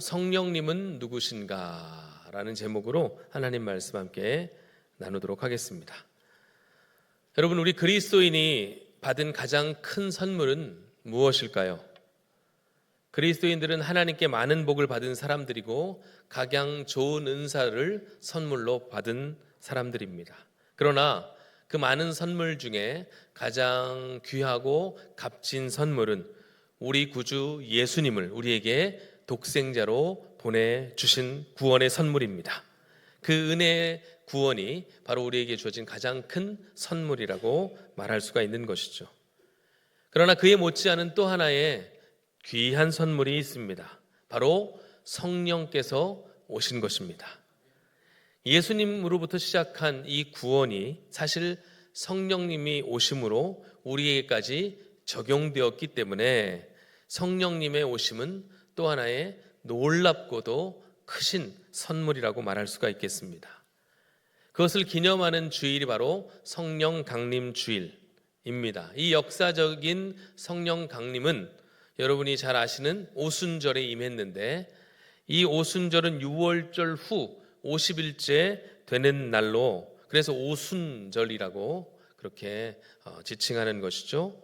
성령님은 누구신가? 라는 제목으로 하나님 말씀 함께 나누도록 하겠습니다. 여러분, 우리 그리스도인이 받은 가장 큰 선물은 무엇일까요? 그리스도인들은 하나님께 많은 복을 받은 사람들이고 각양 좋은 은사를 선물로 받은 사람들입니다. 그러나 그 많은 선물 중에 가장 귀하고 값진 선물은 우리 구주 예수님을 우리에게 독생자로 보내주신 구원의 선물입니다. 그 은혜의 구원이 바로 우리에게 주어진 가장 큰 선물이라고 말할 수가 있는 것이죠. 그러나 그에 못지않은 또 하나의 귀한 선물이 있습니다. 바로 성령께서 오신 것입니다. 예수님으로부터 시작한 이 구원이 사실 성령님이 오심으로 우리에게까지 적용되었기 때문에 성령님의 오심은 또 하나의 놀랍고도 크신 선물이라고 말할 수가 있겠습니다. 그것을 기념하는 주일이 바로 성령 강림 주일입니다. 이 역사적인 성령 강림은 여러분이 잘 아시는 오순절에 임했는데, 이 오순절은 6월절 후 50일째 되는 날로, 그래서 오순절이라고 그렇게 지칭하는 것이죠.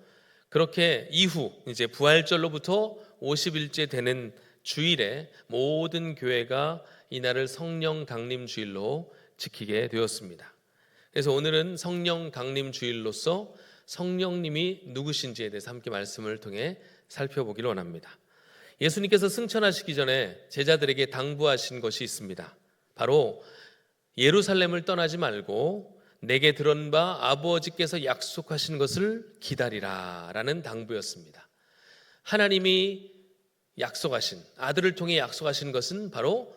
그렇게 이후 이제 부활절로부터 50일째 되는 주일에 모든 교회가 이날을 성령 강림 주일로 지키게 되었습니다. 그래서 오늘은 성령 강림 주일로서 성령님이 누구신지에 대해서 함께 말씀을 통해 살펴보기를 원합니다. 예수님께서 승천하시기 전에 제자들에게 당부하신 것이 있습니다. 바로 예루살렘을 떠나지 말고 내게 들은 바 아버지께서 약속하신 것을 기다리라 라는 당부였습니다. 하나님이 약속하신, 아들을 통해 약속하신 것은 바로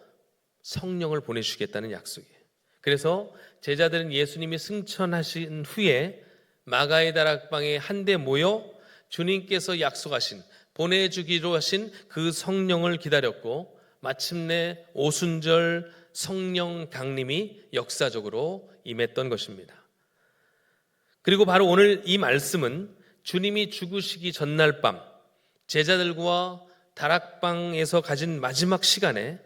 성령을 보내주시겠다는 약속이에요. 그래서 제자들은 예수님이 승천하신 후에 마가의 다락방에 한데 모여 주님께서 약속하신, 보내주기로 하신 그 성령을 기다렸고, 마침내 오순절 성령 강림이 역사적으로 임했던 것입니다. 그리고 바로 오늘 이 말씀은 주님이 죽으시기 전날 밤 제자들과 다락방에서 가진 마지막 시간에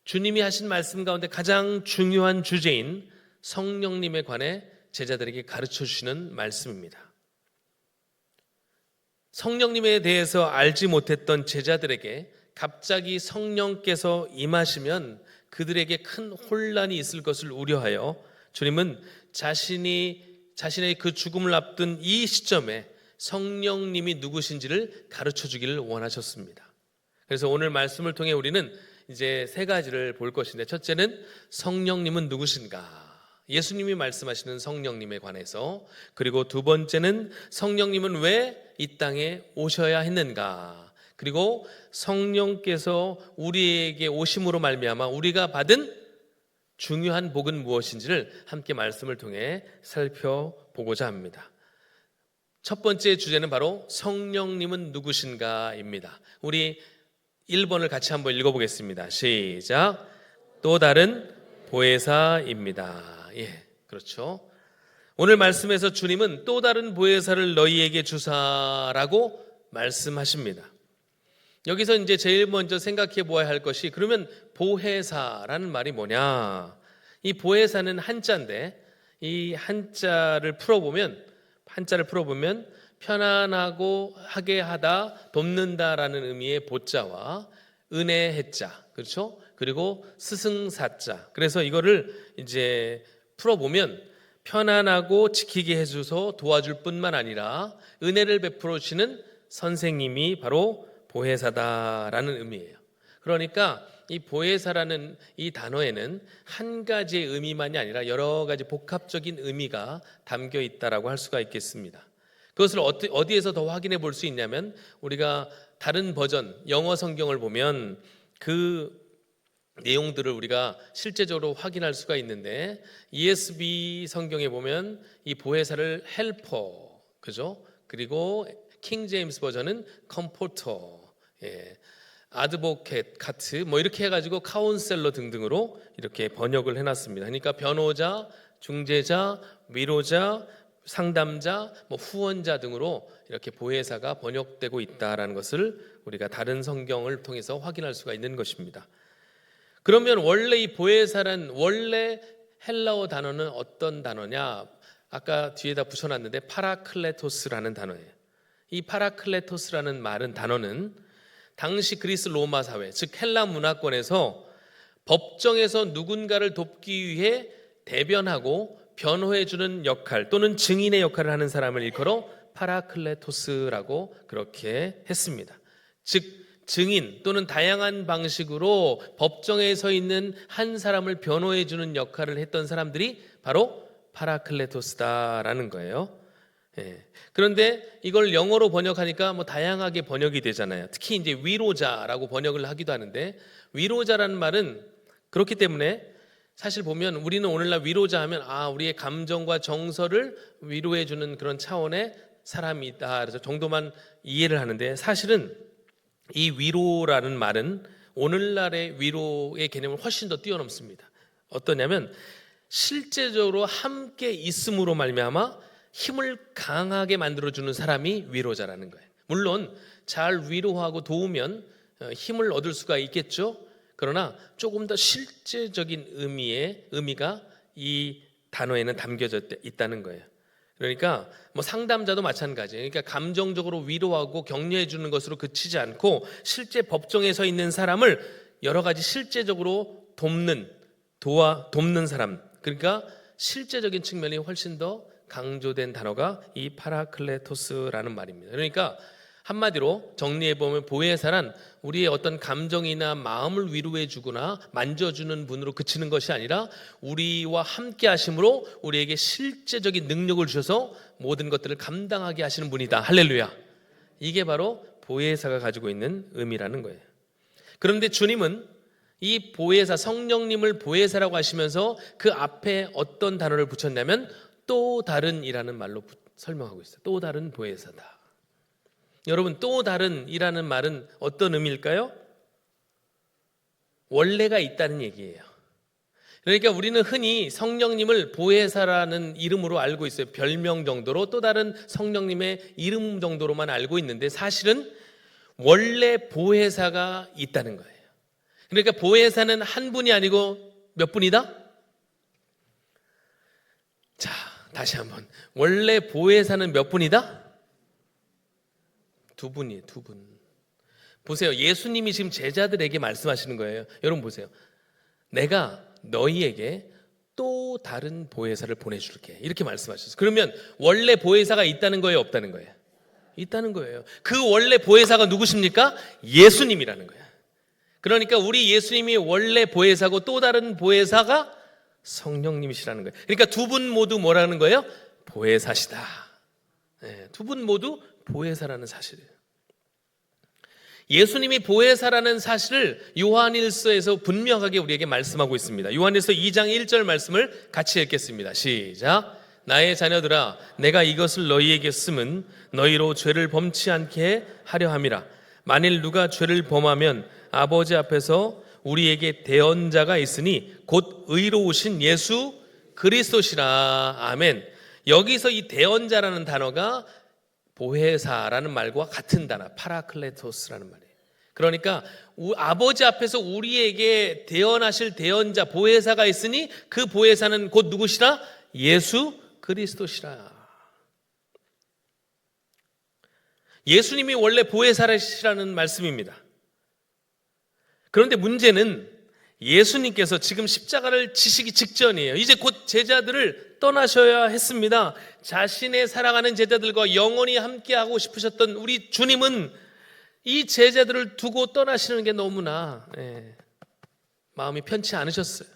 주님이 하신 말씀 가운데 가장 중요한 주제인 성령님에 관해 제자들에게 가르쳐 주시는 말씀입니다. 성령님에 대해서 알지 못했던 제자들에게 갑자기 성령께서 임하시면 그들에게 큰 혼란이 있을 것을 우려하여 주님은 자신의 그 죽음을 앞둔 이 시점에 성령님이 누구신지를 가르쳐 주기를 원하셨습니다. 그래서 오늘 말씀을 통해 우리는 이제 세 가지를 볼 것인데, 첫째는 성령님은 누구신가? 예수님이 말씀하시는 성령님에 관해서. 그리고 두 번째는 성령님은 왜 이 땅에 오셔야 했는가? 그리고 성령께서 우리에게 오심으로 말미암아 우리가 받은 중요한 복은 무엇인지를 함께 말씀을 통해 살펴보고자 합니다. 첫 번째 주제는 바로 성령님은 누구신가입니다. 우리 1번을 같이 한번 읽어보겠습니다. 시작. 또 다른 보혜사입니다. 예, 그렇죠. 오늘 말씀에서 주님은 또 다른 보혜사를 너희에게 주사라고 말씀하십니다. 여기서 이제 제일 먼저 생각해 보아야 할 것이, 그러면 보혜사라는 말이 뭐냐? 이 보혜사는 한자인데, 이 한자를 풀어보면 편안하고 하게 하다, 돕는다라는 의미의 보자와 은혜 해자, 그렇죠? 그리고 스승사자. 그래서 이거를 이제 풀어보면 편안하고 지키게 해줘서 도와줄 뿐만 아니라 은혜를 베풀어 주시는 선생님이 바로 보혜사다라는 의미예요. 그러니까 이 보혜사라는 이 단어에는 한 가지의 의미만이 아니라 여러 가지 복합적인 의미가 담겨 있다라고 할 수가 있겠습니다. 그것을 어디에서 더 확인해 볼 수 있냐면, 우리가 다른 버전 영어 성경을 보면 그 내용들을 우리가 실제적으로 확인할 수가 있는데, ESV 성경에 보면 이 보혜사를 헬퍼, 그죠? 그리고 킹 제임스 버전은 컴포터, 아드보켓 카트 뭐 이렇게 해가지고 카운셀러 등등으로 이렇게 번역을 해놨습니다. 그러니까 변호자, 중재자, 위로자, 상담자, 후원자 등으로 이렇게 보혜사가 번역되고 있다라는 것을 우리가 다른 성경을 통해서 확인할 수가 있는 것입니다. 그러면 원래 이 보혜사란 원래 헬라어 단어는 어떤 단어냐? 아까 뒤에다 붙여놨는데 파라클레토스라는 단어예요. 이 파라클레토스라는 단어는 당시 그리스 로마 사회, 즉 헬라 문화권에서 법정에서 누군가를 돕기 위해 대변하고 변호해주는 역할 또는 증인의 역할을 하는 사람을 일컬어 파라클레토스라고 그렇게 했습니다. 즉 증인 또는 다양한 방식으로 법정에 서 있는 한 사람을 변호해주는 역할을 했던 사람들이 바로 파라클레토스다라는 거예요. 그런데 이걸 영어로 번역하니까 다양하게 번역이 되잖아요. 특히 이제 위로자라고 번역을 하기도 하는데, 위로자라는 말은 그렇기 때문에 사실 보면 우리는 오늘날 위로자 하면 우리의 감정과 정서를 위로해주는 그런 차원의 사람이다, 그래서 정도만 이해를 하는데, 사실은 이 위로라는 말은 오늘날의 위로의 개념을 훨씬 더 뛰어넘습니다. 어떠냐면 실제적으로 함께 있음으로 말미암아 힘을 강하게 만들어주는 사람이 위로자라는 거예요. 물론 잘 위로하고 도우면 힘을 얻을 수가 있겠죠. 그러나 조금 더 실제적인 의미가 이 단어에는 담겨져 있다는 거예요. 그러니까 상담자도 마찬가지예요. 그러니까 감정적으로 위로하고 격려해 주는 것으로 그치지 않고 실제 법정에 서 있는 사람을 여러 가지 실제적으로 돕는 사람, 그러니까 실제적인 측면이 훨씬 더 강조된 단어가 이 파라클레토스라는 말입니다. 그러니까 한마디로 정리해보면 보혜사란 우리의 어떤 감정이나 마음을 위로해 주거나 만져주는 분으로 그치는 것이 아니라 우리와 함께 하심으로 우리에게 실제적인 능력을 주셔서 모든 것들을 감당하게 하시는 분이다. 할렐루야. 이게 바로 보혜사가 가지고 있는 의미라는 거예요. 그런데 주님은 이 보혜사, 성령님을 보혜사라고 하시면서 그 앞에 어떤 단어를 붙였냐면 또 다른이라는 말로 설명하고 있어요. 또 다른 보혜사다. 여러분, 또 다른이라는 말은 어떤 의미일까요? 원래가 있다는 얘기예요. 그러니까 우리는 흔히 성령님을 보혜사라는 이름으로 알고 있어요. 별명 정도로, 또 다른 성령님의 이름 정도로만 알고 있는데 사실은 원래 보혜사가 있다는 거예요. 그러니까 보혜사는 한 분이 아니고 몇 분이다? 자, 다시 한번. 원래 보혜사는 몇 분이다? 두 분이에요. 두 분. 보세요. 예수님이 지금 제자들에게 말씀하시는 거예요. 여러분 보세요. 내가 너희에게 또 다른 보혜사를 보내줄게. 이렇게 말씀하셨어요. 그러면 원래 보혜사가 있다는 거예요? 없다는 거예요? 있다는 거예요. 그 원래 보혜사가 누구십니까? 예수님이라는 거예요. 그러니까 우리 예수님이 원래 보혜사고 또 다른 보혜사가 성령님이시라는 거예요. 그러니까 두 분 모두 뭐라는 거예요? 보혜사시다. 두 분 모두 보혜사라는 사실이에요. 예수님이 보혜사라는 사실을 요한일서에서 분명하게 우리에게 말씀하고 있습니다. 요한일서 2장 1절 말씀을 같이 읽겠습니다. 시작. 나의 자녀들아, 내가 이것을 너희에게 쓰면 너희로 죄를 범치 않게 하려 함이라. 만일 누가 죄를 범하면 아버지 앞에서 우리에게 대언자가 있으니 곧 의로우신 예수 그리스도시라. 아멘. 여기서 이 대언자라는 단어가 보혜사라는 말과 같은 단어, 파라클레토스라는 말이에요. 그러니까 아버지 앞에서 우리에게 대언하실 대언자, 보혜사가 있으니 그 보혜사는 곧 누구시라? 예수 그리스도시라. 예수님이 원래 보혜사시라는 말씀입니다. 그런데 문제는 예수님께서 지금 십자가를 지시기 직전이에요. 이제 곧 제자들을 떠나셔야 했습니다. 자신의 사랑하는 제자들과 영원히 함께하고 싶으셨던 우리 주님은 이 제자들을 두고 떠나시는 게 너무나 마음이 편치 않으셨어요.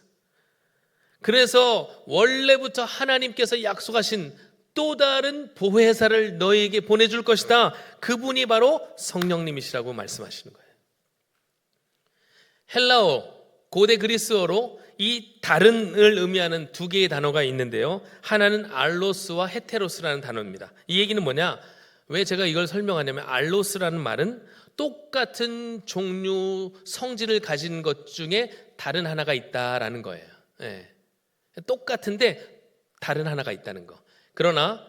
그래서 원래부터 하나님께서 약속하신 또 다른 보혜사를 너희에게 보내줄 것이다. 그분이 바로 성령님이시라고 말씀하시는 거예요. 헬라어, 고대 그리스어로 이 다른을 의미하는 두 개의 단어가 있는데요. 하나는 알로스와 헤테로스라는 단어입니다. 이 얘기는 뭐냐? 왜 제가 이걸 설명하냐면 알로스라는 말은 똑같은 종류 성질을 가진 것 중에 다른 하나가 있다라는 거예요. 똑같은데 다른 하나가 있다는 거. 그러나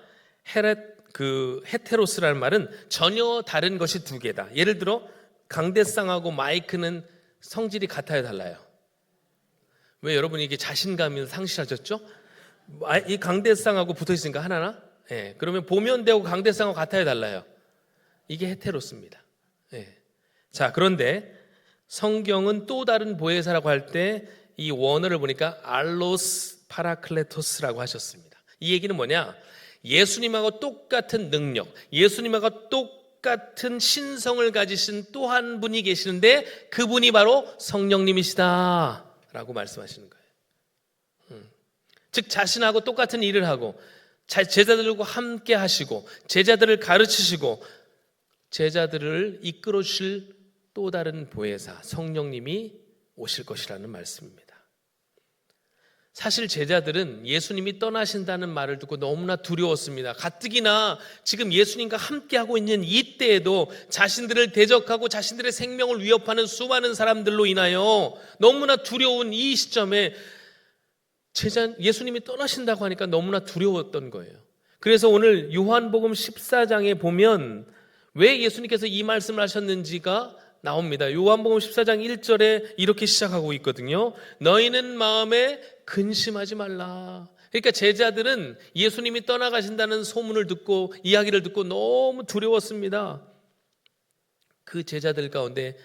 헤테로스라는 말은 전혀 다른 것이 두 개다. 예를 들어 강대상하고 마이크는 성질이 같아요, 달라요? 왜 여러분이 이게 자신감을 상실하셨죠? 이 강대상하고 붙어 있으니까 하나나? 예, 그러면 보면대하고 강대상하고 같아요, 달라요? 이게 헤테로스입니다. 예. 자, 그런데 성경은 또 다른 보혜사라고 할 때 이 원어를 보니까 알로스 파라클레토스라고 하셨습니다. 이 얘기는 뭐냐? 예수님하고 똑같은 능력, 예수님하고 똑같은 신성을 가지신 또 한 분이 계시는데 그분이 바로 성령님이시다 라고 말씀하시는 거예요. 즉 자신하고 똑같은 일을 하고 제자들과 함께 하시고 제자들을 가르치시고 제자들을 이끌어 주실 또 다른 보혜사 성령님이 오실 것이라는 말씀입니다. 사실 제자들은 예수님이 떠나신다는 말을 듣고 너무나 두려웠습니다. 가뜩이나 지금 예수님과 함께하고 있는 이때에도 자신들을 대적하고 자신들의 생명을 위협하는 수많은 사람들로 인하여 너무나 두려운 이 시점에 예수님이 떠나신다고 하니까 너무나 두려웠던 거예요. 그래서 오늘 요한복음 14장에 보면 왜 예수님께서 이 말씀을 하셨는지가 나옵니다. 요한복음 14장 1절에 이렇게 시작하고 있거든요. 너희는 마음에 근심하지 말라. 그러니까 제자들은 예수님이 떠나가신다는 소문을 듣고 이야기를 듣고 너무 두려웠습니다. 그 제자들 가운데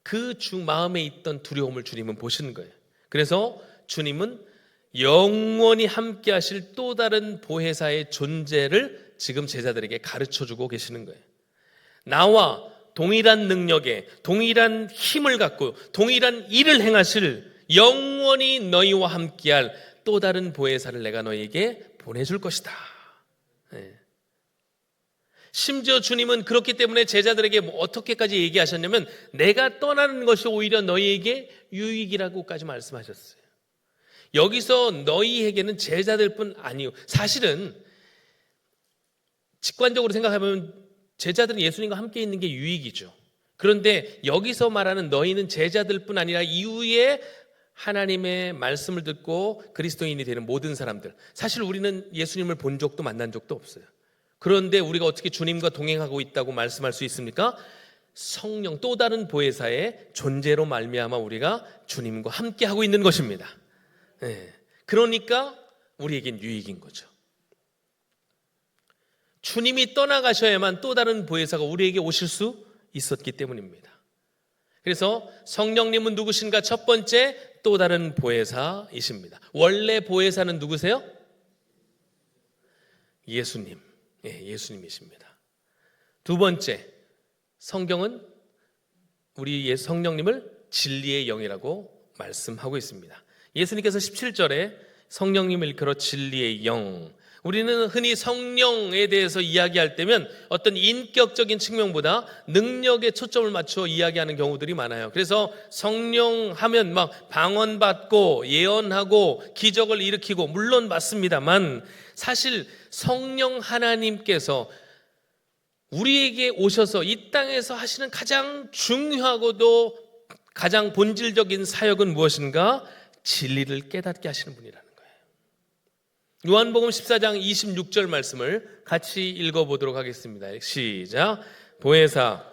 그 마음에 있던 두려움을 주님은 보시는 거예요. 그래서 주님은 영원히 함께 하실 또 다른 보혜사의 존재를 지금 제자들에게 가르쳐주고 계시는 거예요. 나와 동일한 능력에 동일한 힘을 갖고 동일한 일을 행하실 영원히 너희와 함께할 또 다른 보혜사를 내가 너희에게 보내줄 것이다. 네. 심지어 주님은 그렇기 때문에 제자들에게 어떻게까지 얘기하셨냐면 내가 떠나는 것이 오히려 너희에게 유익이라고까지 말씀하셨어요. 여기서 너희에게는 제자들뿐 아니요. 사실은 직관적으로 생각하면 제자들은 예수님과 함께 있는 게 유익이죠. 그런데 여기서 말하는 너희는 제자들뿐 아니라 이후에 하나님의 말씀을 듣고 그리스도인이 되는 모든 사람들. 사실 우리는 예수님을 본 적도 만난 적도 없어요. 그런데 우리가 어떻게 주님과 동행하고 있다고 말씀할 수 있습니까? 성령 또 다른 보혜사의 존재로 말미암아 우리가 주님과 함께 하고 있는 것입니다. 네. 그러니까 우리에겐 유익인 거죠. 주님이 떠나가셔야만 또 다른 보혜사가 우리에게 오실 수 있었기 때문입니다. 그래서 성령님은 누구신가? 첫 번째, 또 다른 보혜사이십니다. 원래 보혜사는 누구세요? 예수님. 예, 예수님이십니다. 두 번째, 성경은 우리 성령님을 진리의 영이라고 말씀하고 있습니다. 예수님께서 17절에 성령님을 일컬어 진리의 영. 우리는 흔히 성령에 대해서 이야기할 때면 어떤 인격적인 측면보다 능력에 초점을 맞춰 이야기하는 경우들이 많아요. 그래서 성령 하면 막 방언받고 예언하고 기적을 일으키고 물론 맞습니다만 사실 성령 하나님께서 우리에게 오셔서 이 땅에서 하시는 가장 중요하고도 가장 본질적인 사역은 무엇인가? 진리를 깨닫게 하시는 분이라는 거예요. 요한복음 14장 26절 말씀을 같이 읽어보도록 하겠습니다. 시작. 보혜사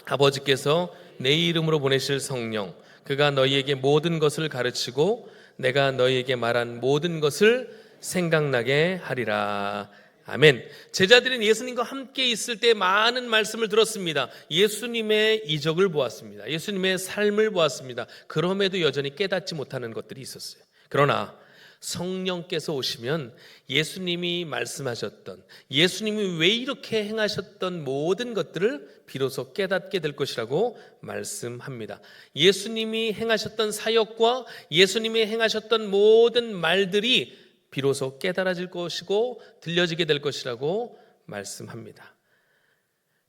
아버지께서 내 이름으로 보내실 성령 그가 너희에게 모든 것을 가르치고 내가 너희에게 말한 모든 것을 생각나게 하리라. 아멘. 제자들은 예수님과 함께 있을 때 많은 말씀을 들었습니다. 예수님의 이적을 보았습니다. 예수님의 삶을 보았습니다. 그럼에도 여전히 깨닫지 못하는 것들이 있었어요. 그러나 성령께서 오시면 예수님이 말씀하셨던 예수님이 왜 이렇게 행하셨던 모든 것들을 비로소 깨닫게 될 것이라고 말씀합니다. 예수님이 행하셨던 사역과 예수님이 행하셨던 모든 말들이 비로소 깨달아질 것이고 들려지게 될 것이라고 말씀합니다.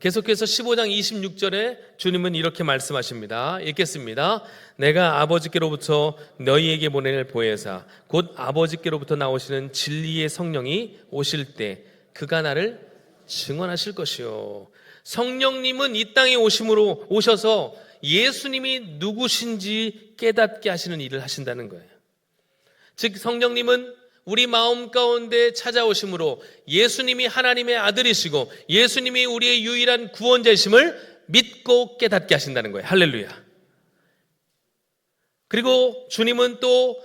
계속해서 15장 26절에 주님은 이렇게 말씀하십니다. 읽겠습니다. 내가 아버지께로부터 너희에게 보낼 보혜사 곧 아버지께로부터 나오시는 진리의 성령이 오실 때 그가 나를 증언하실 것이요. 성령님은 이 땅에 오셔서 예수님이 누구신지 깨닫게 하시는 일을 하신다는 거예요. 즉 성령님은 우리 마음 가운데 찾아오심으로 예수님이 하나님의 아들이시고 예수님이 우리의 유일한 구원자이심을 믿고 깨닫게 하신다는 거예요. 할렐루야. 그리고 주님은 또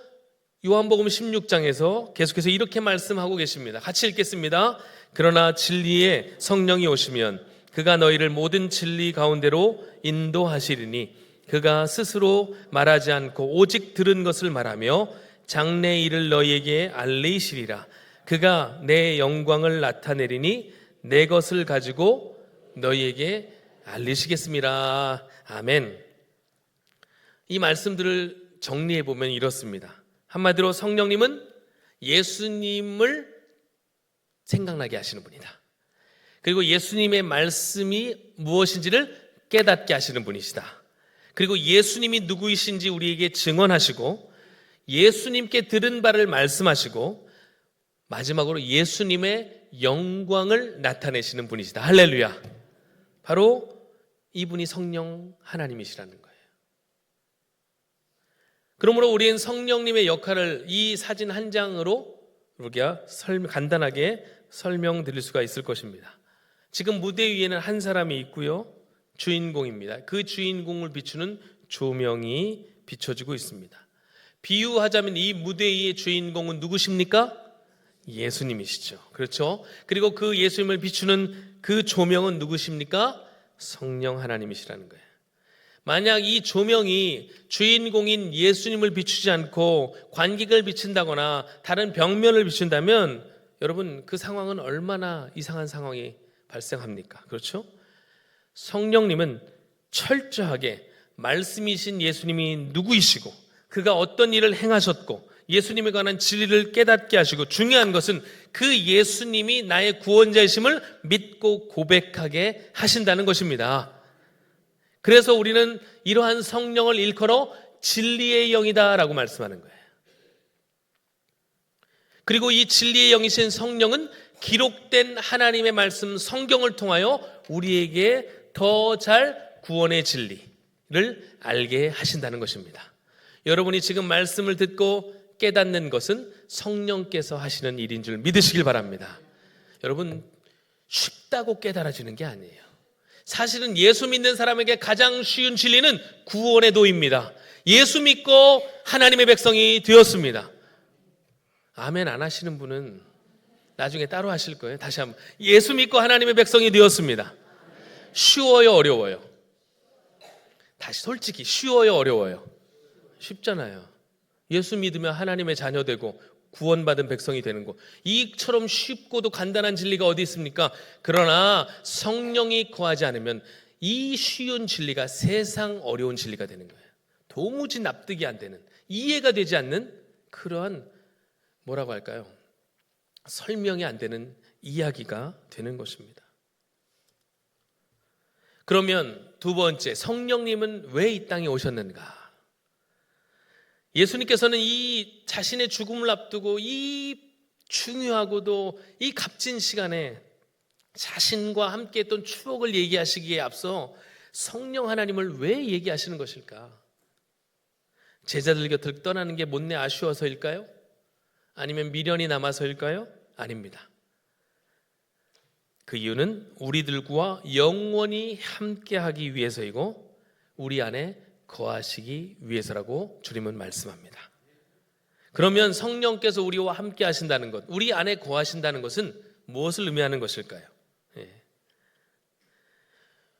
요한복음 16장에서 계속해서 이렇게 말씀하고 계십니다. 같이 읽겠습니다. 그러나 진리의 성령이 오시면 그가 너희를 모든 진리 가운데로 인도하시리니 그가 스스로 말하지 않고 오직 들은 것을 말하며 장래 일을 너희에게 알리시리라. 그가 내 영광을 나타내리니 내 것을 가지고 너희에게 알리시겠습니다. 아멘. 이 말씀들을 정리해 보면 이렇습니다. 한마디로 성령님은 예수님을 생각나게 하시는 분이다. 그리고 예수님의 말씀이 무엇인지를 깨닫게 하시는 분이시다. 그리고 예수님이 누구이신지 우리에게 증언하시고 예수님께 들은 바를 말씀하시고 마지막으로 예수님의 영광을 나타내시는 분이시다. 할렐루야. 바로 이분이 성령 하나님이시라는 거예요. 그러므로 우리는 성령님의 역할을 이 사진 한 장으로 우리가 간단하게 설명드릴 수가 있을 것입니다. 지금 무대 위에는 한 사람이 있고요. 주인공입니다. 그 주인공을 비추는 조명이 비춰지고 있습니다. 비유하자면 이 무대 위의 주인공은 누구십니까? 예수님이시죠. 그렇죠? 그리고 그 예수님을 비추는 그 조명은 누구십니까? 성령 하나님이시라는 거예요. 만약 이 조명이 주인공인 예수님을 비추지 않고 관객을 비춘다거나 다른 벽면을 비춘다면 여러분 그 상황은 얼마나 이상한 상황이 발생합니까? 그렇죠? 성령님은 철저하게 말씀이신 예수님이 누구이시고 그가 어떤 일을 행하셨고 예수님에 관한 진리를 깨닫게 하시고 중요한 것은 그 예수님이 나의 구원자이심을 믿고 고백하게 하신다는 것입니다. 그래서 우리는 이러한 성령을 일컬어 진리의 영이다 라고 말씀하는 거예요. 그리고 이 진리의 영이신 성령은 기록된 하나님의 말씀 성경을 통하여 우리에게 더 잘 구원의 진리를 알게 하신다는 것입니다. 여러분이 지금 말씀을 듣고 깨닫는 것은 성령께서 하시는 일인 줄 믿으시길 바랍니다. 여러분 쉽다고 깨달아지는 게 아니에요. 사실은 예수 믿는 사람에게 가장 쉬운 진리는 구원의 도입니다. 예수 믿고 하나님의 백성이 되었습니다. 아멘 안 하시는 분은 나중에 따로 하실 거예요. 다시 한번 예수 믿고 하나님의 백성이 되었습니다. 쉬워요 어려워요? 다시 솔직히 쉬워요 어려워요? 쉽잖아요. 예수 믿으면 하나님의 자녀 되고 구원받은 백성이 되는 거 이처럼 쉽고도 간단한 진리가 어디 있습니까? 그러나 성령이 거하지 않으면 이 쉬운 진리가 세상 어려운 진리가 되는 거예요. 도무지 납득이 안 되는 이해가 되지 않는 그러한 뭐라고 할까요? 설명이 안 되는 이야기가 되는 것입니다. 그러면 두 번째 성령님은 왜 이 땅에 오셨는가? 예수님께서는 이 자신의 죽음을 앞두고 이 중요하고도 이 값진 시간에 자신과 함께 했던 추억을 얘기하시기에 앞서 성령 하나님을 왜 얘기하시는 것일까? 제자들 곁을 떠나는 게 못내 아쉬워서일까요? 아니면 미련이 남아서일까요? 아닙니다. 그 이유는 우리들과 영원히 함께하기 위해서이고 우리 안에 거하시기 위해서라고 주님은 말씀합니다. 그러면 성령께서 우리와 함께 하신다는 것, 우리 안에 거하신다는 것은 무엇을 의미하는 것일까요?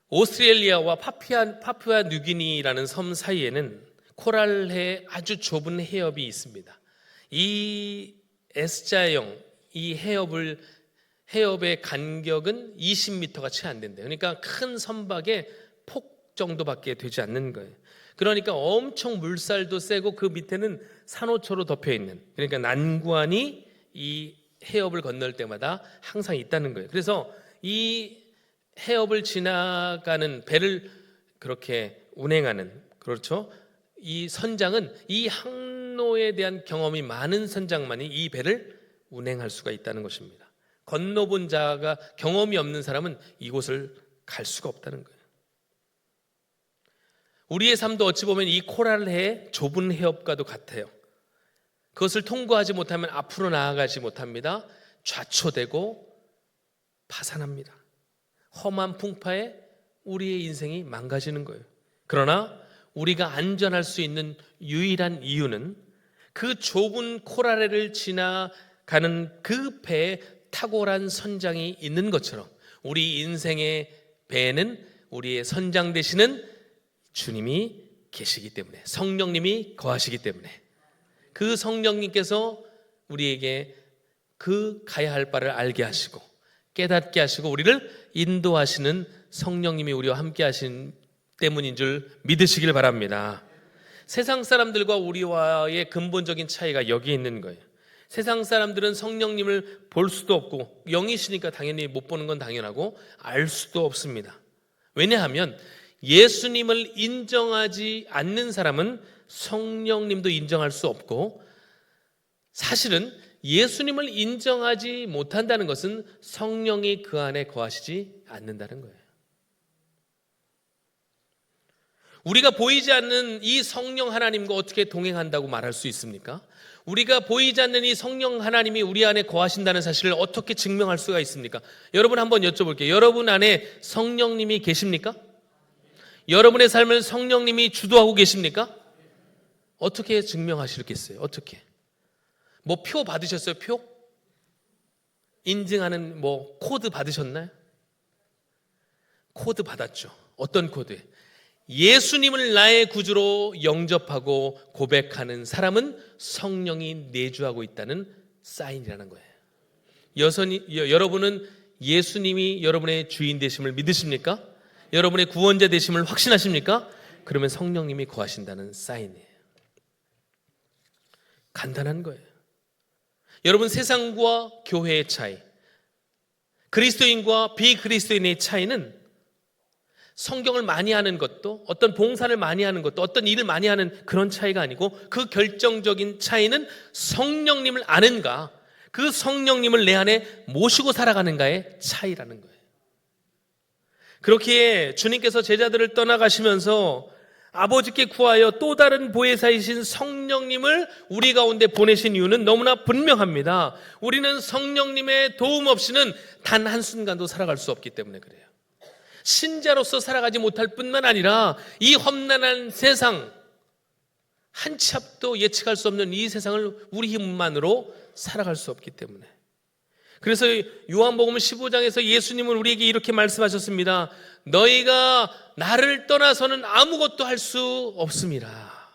오스트레일리아와 파푸아 뉴기니라는 섬 사이에는 코랄의 아주 좁은 해협이 있습니다. 이 S자형 이 해협의 간격은 20m가 채 안 된대요. 그러니까 큰 선박의 폭 정도밖에 되지 않는 거예요. 그러니까 엄청 물살도 세고 그 밑에는 산호초로 덮여 있는 그러니까 난관이 이 해협을 건널 때마다 항상 있다는 거예요. 그래서 이 해협을 지나가는 배를 그렇게 운행하는 그렇죠. 이 선장은 이 항로에 대한 경험이 많은 선장만이 이 배를 운행할 수가 있다는 것입니다. 건너본 자가 경험이 없는 사람은 이곳을 갈 수가 없다는 거예요. 우리의 삶도 어찌 보면 이 코랄해의 좁은 해협과도 같아요. 그것을 통과하지 못하면 앞으로 나아가지 못합니다. 좌초되고 파산합니다. 험한 풍파에 우리의 인생이 망가지는 거예요. 그러나 우리가 안전할 수 있는 유일한 이유는 그 좁은 코라레를 지나가는 그 배에 탁월한 선장이 있는 것처럼 우리 인생의 배에는 우리의 선장 되시는 주님이 계시기 때문에, 성령님이 거하시기 때문에, 그 성령님께서 우리에게 그 가야 할 바를 알게 하시고 깨닫게 하시고 우리를 인도하시는 성령님이 우리와 함께 하신 때문인 줄 믿으시길 바랍니다. 세상 사람들과 우리와의 근본적인 차이가 여기에 있는 거예요. 세상 사람들은 성령님을 볼 수도 없고, 영이시니까 당연히 못 보는 건 당연하고 알 수도 없습니다. 왜냐하면 예수님을 인정하지 않는 사람은 성령님도 인정할 수 없고, 사실은 예수님을 인정하지 못한다는 것은 성령이 그 안에 거하시지 않는다는 거예요. 우리가 보이지 않는 이 성령 하나님과 어떻게 동행한다고 말할 수 있습니까? 우리가 보이지 않는 이 성령 하나님이 우리 안에 거하신다는 사실을 어떻게 증명할 수가 있습니까? 여러분 한번 여쭤볼게요. 여러분 안에 성령님이 계십니까? 여러분의 삶을 성령님이 주도하고 계십니까? 어떻게 증명하시겠어요? 어떻게? 뭐 표 받으셨어요? 표? 인증하는 뭐 코드 받으셨나요? 코드 받았죠. 어떤 코드? 예수님을 나의 구주로 영접하고 고백하는 사람은 성령이 내주하고 있다는 사인이라는 거예요. 여러분은 예수님이 여러분의 주인 되심을 믿으십니까? 여러분의 구원자 되심을 확신하십니까? 그러면 성령님이 거하신다는 사인이에요. 간단한 거예요. 여러분, 세상과 교회의 차이, 그리스도인과 비그리스도인의 차이는 성경을 많이 하는 것도, 어떤 봉사를 많이 하는 것도, 어떤 일을 많이 하는 그런 차이가 아니고, 그 결정적인 차이는 성령님을 아는가, 그 성령님을 내 안에 모시고 살아가는가의 차이라는 거예요. 그렇기에 주님께서 제자들을 떠나가시면서 아버지께 구하여 또 다른 보혜사이신 성령님을 우리 가운데 보내신 이유는 너무나 분명합니다. 우리는 성령님의 도움 없이는 단 한순간도 살아갈 수 없기 때문에 그래요. 신자로서 살아가지 못할 뿐만 아니라 이 험난한 세상, 한 치 앞도 예측할 수 없는 이 세상을 우리 힘만으로 살아갈 수 없기 때문에. 그래서 요한복음 15장에서 예수님은 우리에게 이렇게 말씀하셨습니다. 너희가 나를 떠나서는 아무것도 할 수 없습니다.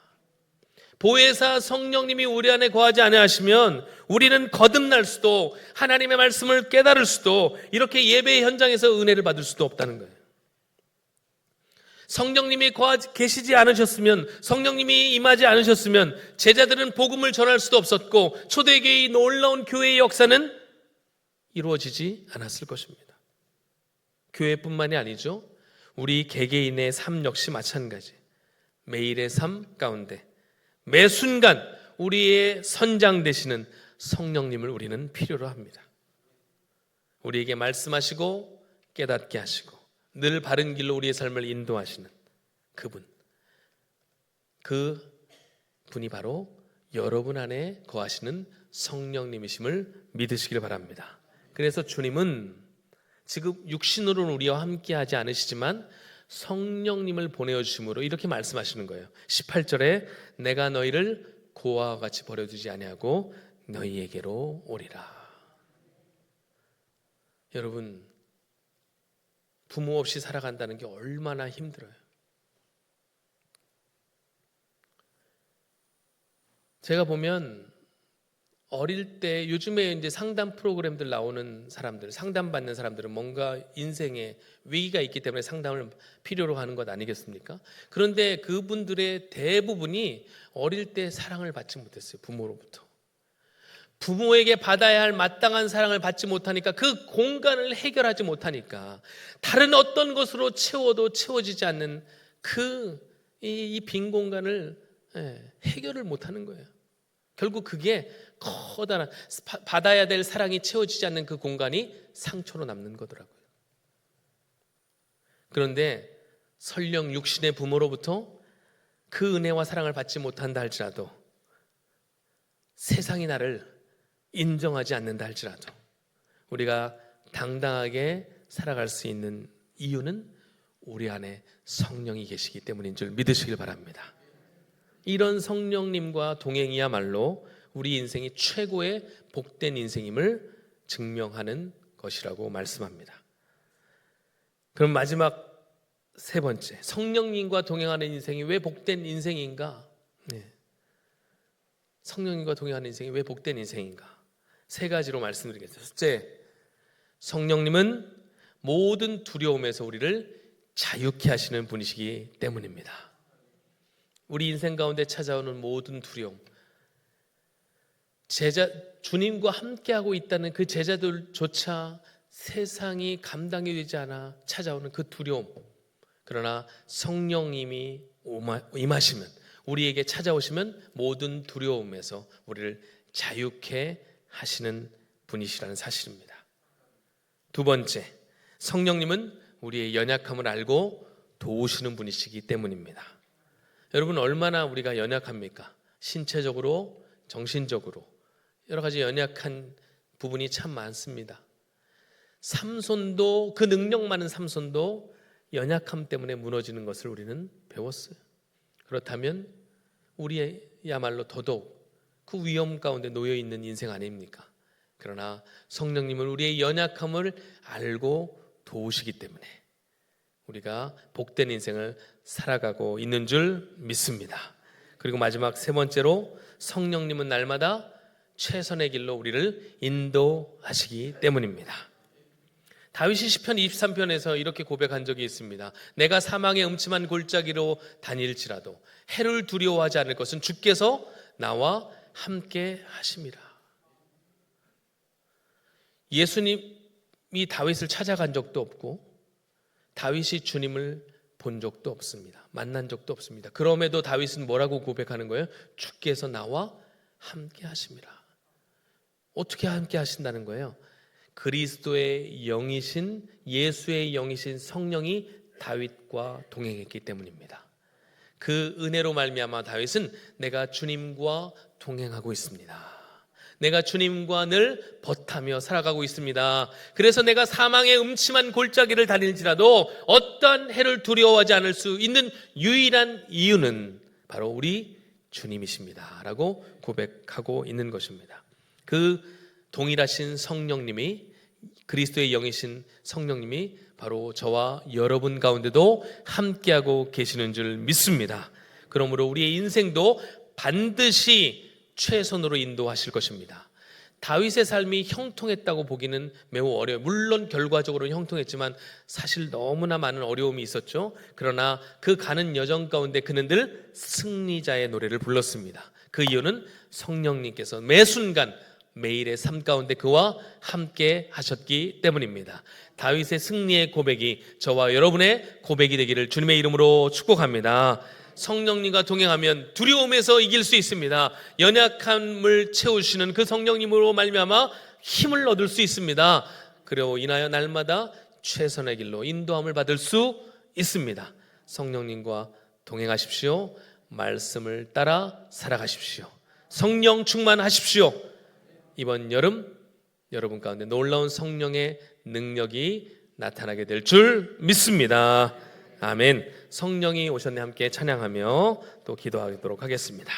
보혜사 성령님이 우리 안에 거하지 아니하시면 우리는 거듭날 수도, 하나님의 말씀을 깨달을 수도, 이렇게 예배의 현장에서 은혜를 받을 수도 없다는 거예요. 성령님이 계시지 않으셨으면, 성령님이 임하지 않으셨으면 제자들은 복음을 전할 수도 없었고, 초대교회의 놀라운 교회의 역사는 이루어지지 않았을 것입니다. 교회뿐만이 아니죠. 우리 개개인의 삶 역시 마찬가지. 매일의 삶 가운데 매 순간 우리의 선장 되시는 성령님을 우리는 필요로 합니다. 우리에게 말씀하시고 깨닫게 하시고 늘 바른 길로 우리의 삶을 인도하시는 그분, 그 분이 바로 여러분 안에 거하시는 성령님이심을 믿으시길 바랍니다. 그래서 주님은 지금 육신으로는 우리와 함께 하지 않으시지만 성령님을 보내주심으로 이렇게 말씀하시는 거예요. 18절에 내가 너희를 고아와 같이 버려두지 아니하고 너희에게로 오리라. 여러분, 부모 없이 살아간다는 게 얼마나 힘들어요. 제가 보면 어릴 때 요즘에 이제 상담 프로그램들 나오는 사람들, 상담받는 사람들은 뭔가 인생에 위기가 있기 때문에 상담을 필요로 하는 것 아니겠습니까? 그런데 그분들의 대부분이 어릴 때 사랑을 받지 못했어요. 부모로부터. 부모에게 받아야 할 마땅한 사랑을 받지 못하니까, 그 공간을 해결하지 못하니까 다른 어떤 것으로 채워도 채워지지 않는 이 빈 공간을 해결을 못하는 거예요. 결국 그게 커다란, 받아야 될 사랑이 채워지지 않는 그 공간이 상처로 남는 거더라고요. 그런데 설령 육신의 부모로부터 그 은혜와 사랑을 받지 못한다 할지라도 세상이 나를 인정하지 않는다 할지라도 우리가 당당하게 살아갈 수 있는 이유는 우리 안에 성령이 계시기 때문인 줄 믿으시길 바랍니다. 이런 성령님과 동행이야말로 우리 인생이 최고의 복된 인생임을 증명하는 것이라고 말씀합니다. 그럼 마지막 세 번째, 성령님과 동행하는 인생이 왜 복된 인생인가? 성령님과 동행하는 인생이 왜 복된 인생인가? 세 가지로 말씀드리겠습니다. 첫째, 성령님은 모든 두려움에서 우리를 자유케 하시는 분이시기 때문입니다. 우리 인생 가운데 찾아오는 모든 두려움, 주님과 함께하고 있다는 그 제자들조차 세상이 감당이 되지 않아 찾아오는 그 두려움, 그러나 성령님이 임하시면, 우리에게 찾아오시면 모든 두려움에서 우리를 자유케 하시는 분이시라는 사실입니다. 두 번째, 성령님은 우리의 연약함을 알고 도우시는 분이시기 때문입니다. 여러분, 얼마나 우리가 연약합니까? 신체적으로, 정신적으로 여러 가지 연약한 부분이 참 많습니다. 삼손도, 그 능력 많은 삼손도 연약함 때문에 무너지는 것을 우리는 배웠어요. 그렇다면 우리야말로 더더욱 그 위험 가운데 놓여 있는 인생 아닙니까? 그러나 성령님은 우리의 연약함을 알고 도우시기 때문에 우리가 복된 인생을 살아가고 있는 줄 믿습니다. 그리고 마지막 세 번째로, 성령님은 날마다 최선의 길로 우리를 인도하시기 때문입니다. 다윗이 시편 23편에서 이렇게 고백한 적이 있습니다. 내가 사망의 음침한 골짜기로 다닐지라도 해를 두려워하지 않을 것은 주께서 나와 함께 하심이라. 예수님이 다윗을 찾아간 적도 없고 다윗이 주님을 본 적도 없습니다. 만난 적도 없습니다. 그럼에도 다윗은 뭐라고 고백하는 거예요? 주께서 나와 함께 하심이라. 어떻게 함께 하신다는 거예요? 그리스도의 영이신, 예수의 영이신 성령이 다윗과 동행했기 때문입니다. 그 은혜로 말미암아 다윗은 내가 주님과 동행하고 있습니다. 내가 주님과 늘 벗하며 살아가고 있습니다. 그래서 내가 사망의 음침한 골짜기를 다닐지라도 어떠한 해를 두려워하지 않을 수 있는 유일한 이유는 바로 우리 주님이십니다 라고 고백하고 있는 것입니다. 그 동일하신 성령님이, 그리스도의 영이신 성령님이 바로 저와 여러분 가운데도 함께하고 계시는 줄 믿습니다. 그러므로 우리의 인생도 반드시 최선으로 인도하실 것입니다. 다윗의 삶이 형통했다고 보기는 매우 어려워요. 물론 결과적으로는 형통했지만 사실 너무나 많은 어려움이 있었죠. 그러나 그 가는 여정 가운데 그는 늘 승리자의 노래를 불렀습니다. 그 이유는 성령님께서 매 순간 매일의 삶 가운데 그와 함께 하셨기 때문입니다. 다윗의 승리의 고백이 저와 여러분의 고백이 되기를 주님의 이름으로 축복합니다. 성령님과 동행하면 두려움에서 이길 수 있습니다. 연약함을 채우시는 그 성령님으로 말미암아 힘을 얻을 수 있습니다. 그리고 인하여 날마다 최선의 길로 인도함을 받을 수 있습니다. 성령님과 동행하십시오. 말씀을 따라 살아가십시오. 성령 충만하십시오. 이번 여름 여러분 가운데 놀라운 성령의 능력이 나타나게 될 줄 믿습니다. 아멘. 성령이 오셨네 함께 찬양하며 또 기도하도록 하겠습니다.